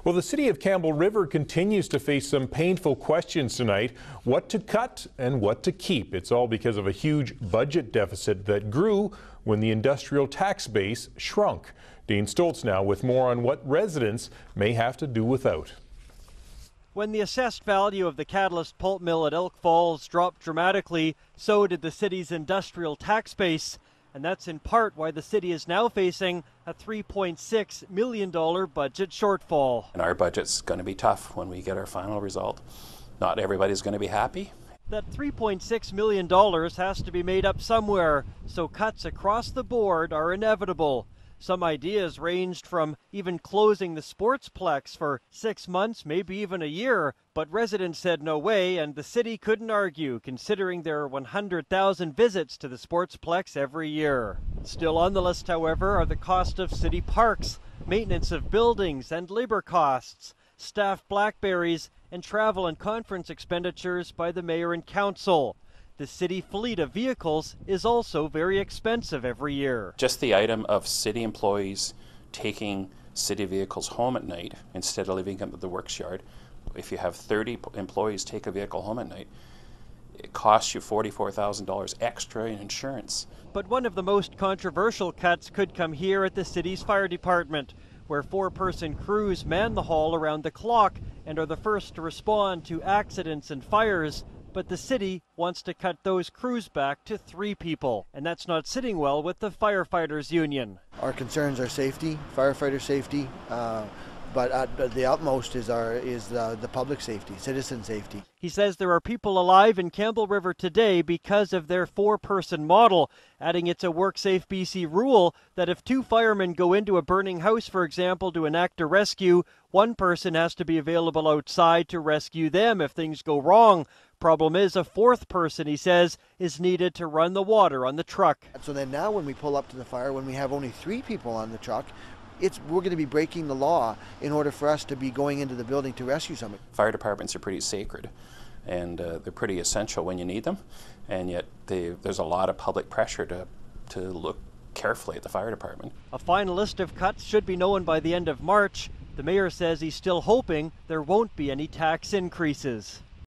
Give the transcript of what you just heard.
Well, the city of Campbell River continues to face some painful questions tonight. What to cut and what to keep. It's all because of a huge budget deficit that grew when the industrial tax base shrunk. Dean Stoltz now with more on what residents may have to do without. When the assessed value of the catalyst pulp mill at Elk Falls dropped dramatically, so did the city's industrial tax base. And that's in part why the city is now facing a $3.6 million budget shortfall. And our budget's going to be tough when we get our final result. Not everybody's going to be happy. That $3.6 million has to be made up somewhere, so cuts across the board are inevitable. Some ideas ranged from even closing the Sportsplex for 6 months, maybe even a year, but residents said no way, and the city couldn't argue, considering there are 100,000 visits to the Sportsplex every year. Still on the list, however, are the cost of city parks, maintenance of buildings and labor costs, staff blackberries, and travel and conference expenditures by the mayor and council. The city fleet of vehicles is also very expensive every year. Just the item of city employees taking city vehicles home at night instead of leaving them at the works yard. If you have 30 employees take a vehicle home at night, it costs you $44,000 extra in insurance. But one of the most controversial cuts could come here at the city's fire department, where 4-person crews man the hall around the clock and are the first to respond to accidents and fires. But the city wants to cut those crews back to 3 people, and that's not sitting well with the firefighters union. Our concerns are safety, firefighter safety, but at the utmost is the public safety, citizen safety. He says there are people alive in Campbell River today because of their 4-person model, adding it's a WorkSafe BC rule that if 2 firemen go into a burning house, for example, to enact a rescue, 1 person has to be available outside to rescue them if things go wrong. Problem is, a 4th person, he says, is needed to run the water on the truck. So then now when we pull up to the fire, when we have only 3 people on the truck, we're going to be breaking the law in order for us to be going into the building to rescue somebody. Fire departments are pretty sacred, and they're pretty essential when you need them, and yet there's a lot of public pressure to look carefully at the fire department. A final list of cuts should be known by the end of March. The mayor says he's still hoping there won't be any tax increases.